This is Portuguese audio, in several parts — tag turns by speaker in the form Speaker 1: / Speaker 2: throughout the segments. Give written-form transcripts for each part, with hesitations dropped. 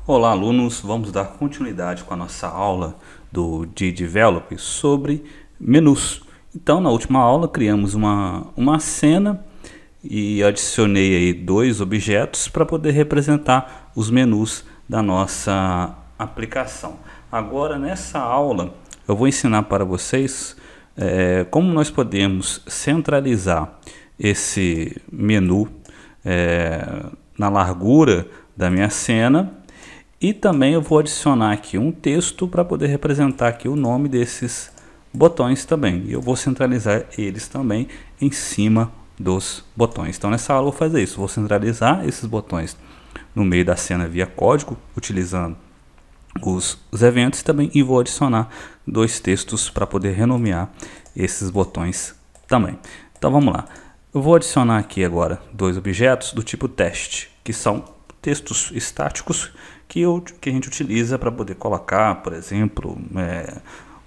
Speaker 1: Olá, alunos! Vamos dar continuidade com a nossa aula do Develop sobre menus. Então, na última aula, criamos uma cena e adicionei aí dois objetos para poder representar os menus da nossa aplicação. Agora, nessa aula, eu vou ensinar para vocês como nós podemos centralizar esse menu na largura da minha cena. E também eu vou adicionar aqui um texto para poder representar aqui o nome desses botões também. E eu vou centralizar eles também em cima dos botões. Então nessa aula eu vou fazer isso, vou centralizar esses botões no meio da cena via código, utilizando os eventos também, e vou adicionar dois textos para poder renomear esses botões também. Então vamos lá. Eu vou adicionar aqui agora dois objetos do tipo teste, que são textos estáticos que a gente utiliza para poder colocar, por exemplo,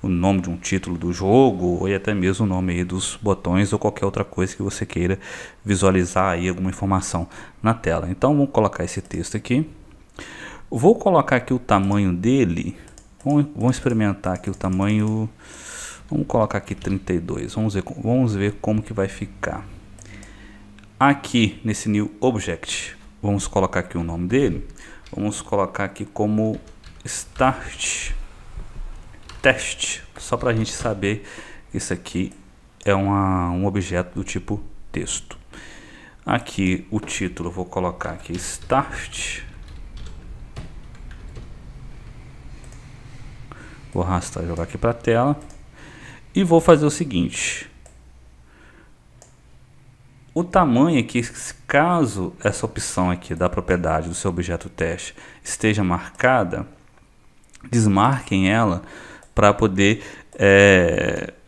Speaker 1: o nome de um título do jogo, ou até mesmo o nome aí dos botões, ou qualquer outra coisa que você queira visualizar aí alguma informação na tela. Então vamos colocar esse texto aqui. Vou colocar aqui o tamanho dele. Vamos experimentar aqui o tamanho. Vamos colocar aqui 32. Vamos ver como que vai ficar. Aqui nesse New Object, vamos colocar aqui o nome dele. Vamos colocar aqui como Start Test, só para a gente saber que isso aqui é um objeto do tipo texto. Aqui o título, vou colocar aqui Start. Vou arrastar e jogar aqui para a tela. E vou fazer o seguinte. O tamanho aqui, caso essa opção aqui da propriedade do seu objeto teste esteja marcada, desmarquem ela para poder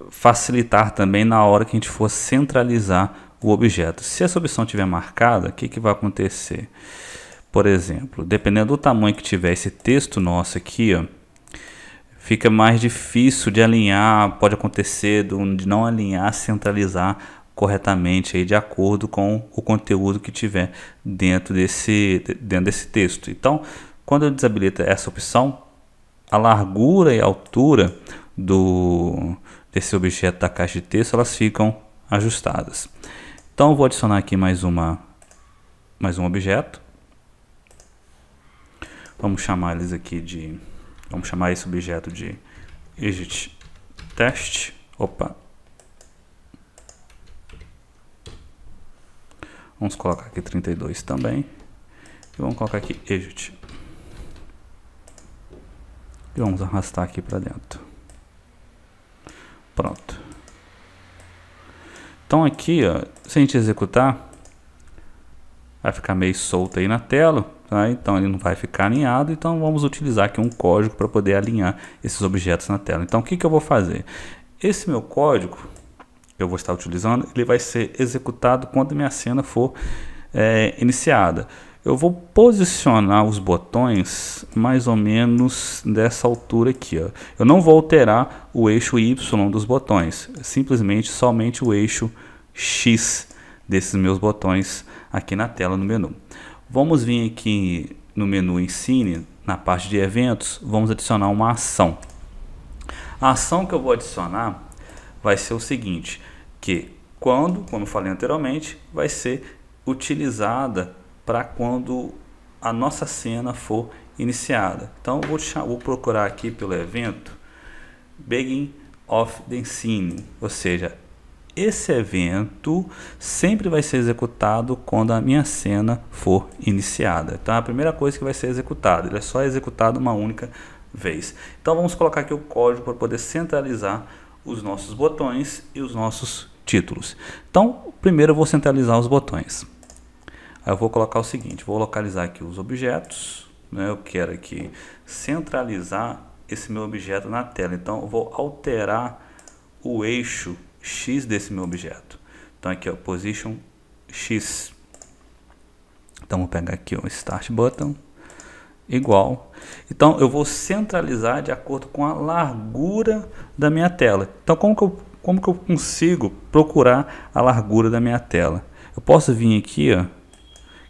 Speaker 1: facilitar também na hora que a gente for centralizar o objeto. Se essa opção estiver marcada, o que vai acontecer? Por exemplo, dependendo do tamanho que tiver esse texto nosso aqui, ó, fica mais difícil de alinhar, pode acontecer de não alinhar, centralizar corretamente aí de acordo com o conteúdo que tiver dentro desse texto. Então, quando eu desabilito essa opção, a largura e a altura desse objeto da caixa de texto, elas ficam ajustadas. Então, eu vou adicionar aqui mais um objeto. Vamos chamar esse objeto de Edit Test. Vamos colocar aqui 32 também. E vamos colocar aqui Edit. E vamos arrastar aqui para dentro. Pronto. Então aqui, ó, se a gente executar, vai ficar meio solto aí na tela. Tá? Então ele não vai ficar alinhado. Então vamos utilizar aqui um código para poder alinhar esses objetos na tela. Então o que eu vou fazer? Esse meu código que eu vou estar utilizando, ele vai ser executado quando minha cena for iniciada. Eu vou posicionar os botões mais ou menos dessa altura aqui, ó. Eu não vou alterar o eixo Y dos botões, simplesmente somente o eixo X desses meus botões aqui na tela no menu. Vamos vir aqui no menu Ensine, na parte de eventos, vamos adicionar uma ação. A ação que eu vou adicionar vai ser o seguinte, que como eu falei anteriormente, vai ser utilizada para quando a nossa cena for iniciada. Então vou procurar aqui pelo evento Begin of the Scene, ou seja, esse evento sempre vai ser executado quando a minha cena for iniciada. Então a primeira coisa que vai ser executada, ele é só executado uma única vez. Então vamos colocar aqui o código para poder centralizar os nossos botões e os nossos títulos. Então, primeiro eu vou centralizar os botões. Aí eu vou colocar o seguinte, vou localizar aqui os objetos, né? Eu quero aqui centralizar esse meu objeto na tela. Então, eu vou alterar o eixo X desse meu objeto. Então, aqui, ó, Position X. Então, vou pegar aqui o Start Button, igual. Então, eu vou centralizar de acordo com a largura da minha tela. Então, como que eu consigo procurar a largura da minha tela? Eu posso vir aqui, ó,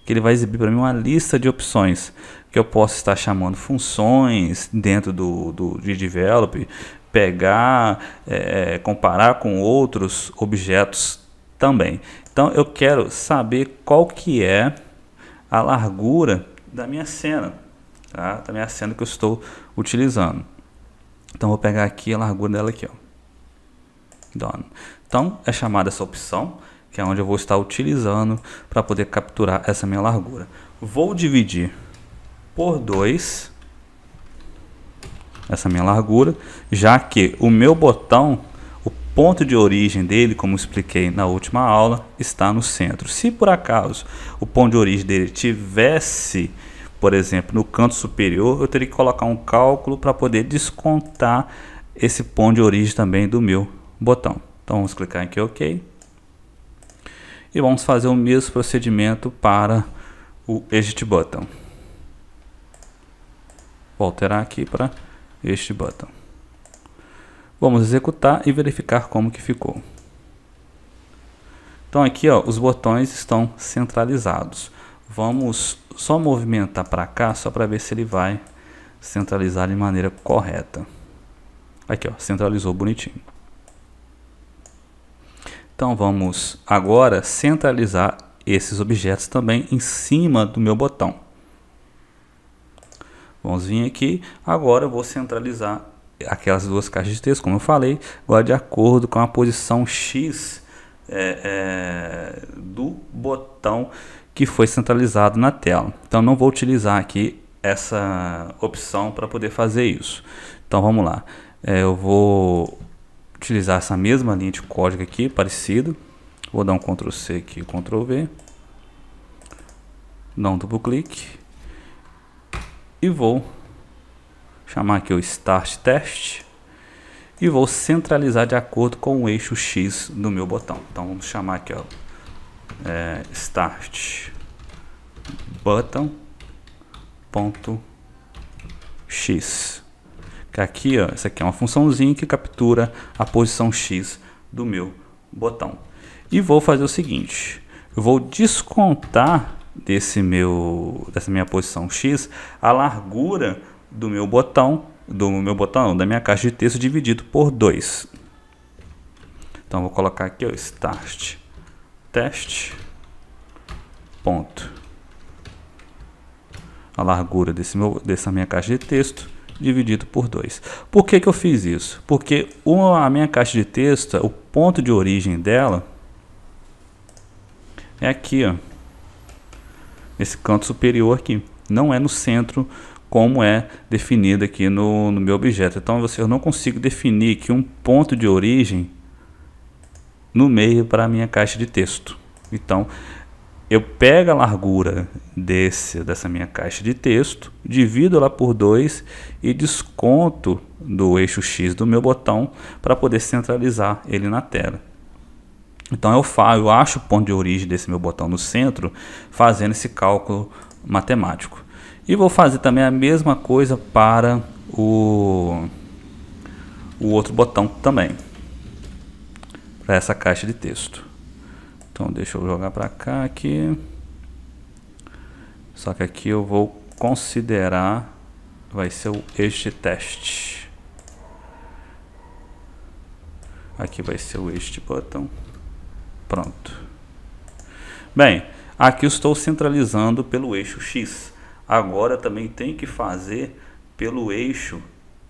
Speaker 1: que ele vai exibir para mim uma lista de opções que eu posso estar chamando funções dentro do GDevelop, pegar, comparar com outros objetos também. Então eu quero saber qual que é a largura da minha cena, tá? Da minha cena que eu estou utilizando. Então vou pegar aqui a largura dela aqui, ó. Done. Então é chamada essa opção, que é onde eu vou estar utilizando para poder capturar essa minha largura. Vou dividir por 2 essa minha largura, já que o meu botão, o ponto de origem dele, como expliquei na última aula, está no centro. Se por acaso o ponto de origem dele tivesse, por exemplo, no canto superior, eu teria que colocar um cálculo para poder descontar esse ponto de origem também do meu botão. Então vamos clicar aqui OK. E vamos fazer o mesmo procedimento para o Edit Button. Vou alterar aqui para este botão. Vamos executar e verificar como que ficou. Então aqui, ó, os botões estão centralizados. Vamos só movimentar para cá só para ver se ele vai centralizar de maneira correta. Aqui, ó, centralizou bonitinho. Então vamos agora centralizar esses objetos também em cima do meu botão. Vamos vir aqui, agora eu vou centralizar aquelas duas caixas de texto, como eu falei, agora de acordo com a posição X do botão que foi centralizado na tela. Então não vou utilizar aqui essa opção para poder fazer isso. Então vamos lá, eu vou utilizar essa mesma linha de código aqui, parecido. Vou dar um Ctrl C aqui, Ctrl V, dar um duplo clique e vou chamar aqui o Start Test e vou centralizar de acordo com o eixo X do meu botão. Então vamos chamar aqui, ó, Start Button ponto X. Que aqui, ó, essa aqui é uma funçãozinha que captura a posição X do meu botão. E vou fazer o seguinte, eu vou descontar dessa minha posição X a largura do meu botão, da minha caixa de texto dividido por 2. Então vou colocar aqui, ó, Start Test ponto, a largura dessa minha caixa de texto dividido por 2. Por que que eu fiz isso? Porque a minha caixa de texto, o ponto de origem dela é aqui, ó, nesse canto superior aqui, não é no centro como é definido aqui no meu objeto. Então eu não consigo definir aqui um ponto de origem no meio para a minha caixa de texto. Então eu pego a largura dessa minha caixa de texto, divido ela por 2 e desconto do eixo X do meu botão para poder centralizar ele na tela. Então eu acho o ponto de origem desse meu botão no centro, fazendo esse cálculo matemático. E vou fazer também a mesma coisa para o outro botão também, para essa caixa de texto. Então deixa eu jogar para cá aqui. Só que aqui eu vou considerar, vai ser o este teste. Aqui vai ser o este botão. Pronto. Bem, aqui eu estou centralizando pelo eixo X. Agora também tenho que fazer pelo eixo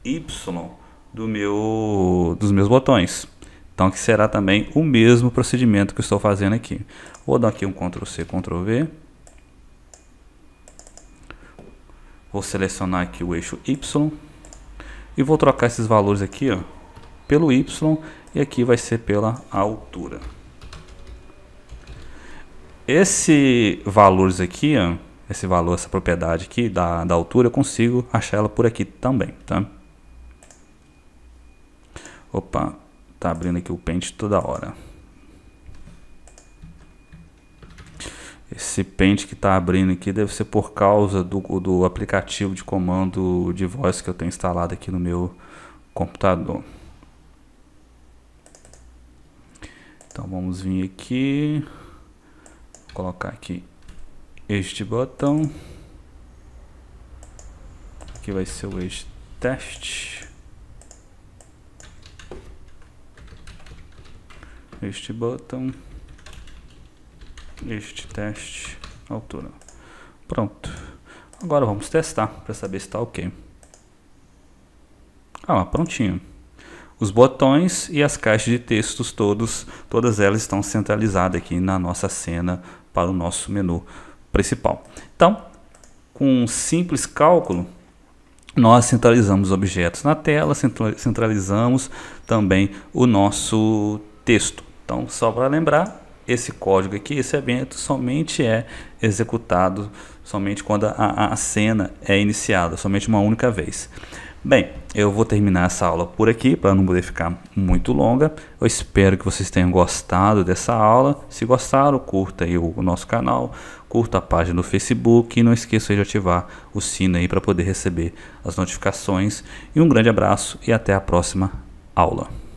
Speaker 1: Y dos meus botões. Então que será também o mesmo procedimento que eu estou fazendo aqui. Vou dar aqui um Ctrl C, Ctrl V. Vou selecionar aqui o eixo Y. E vou trocar esses valores aqui, ó, pelo Y. E aqui vai ser pela altura. Esse valores aqui, ó, essa propriedade aqui da altura, eu consigo achar ela por aqui também, tá? Opa, tá abrindo aqui o Paint toda hora. Esse Paint que tá abrindo aqui deve ser por causa do aplicativo de comando de voz que eu tenho instalado aqui no meu computador. Então vamos vir aqui, vou colocar aqui este botão. Aqui vai ser o eixo teste. Este botão. Este teste. Altura. Pronto. Agora vamos testar para saber se está ok. Prontinho. Os botões e as caixas de textos todas elas estão centralizadas aqui na nossa cena para o nosso menu principal. Então, com um simples cálculo, nós centralizamos objetos na tela, centralizamos também o nosso texto. Então, só para lembrar, esse código aqui, esse evento, somente é executado somente quando a cena é iniciada, somente uma única vez. Bem, eu vou terminar essa aula por aqui, para não poder ficar muito longa. Eu espero que vocês tenham gostado dessa aula. Se gostaram, curta aí o nosso canal, curta a página no Facebook e não esqueça de ativar o sino aí para poder receber as notificações. E um grande abraço e até a próxima aula.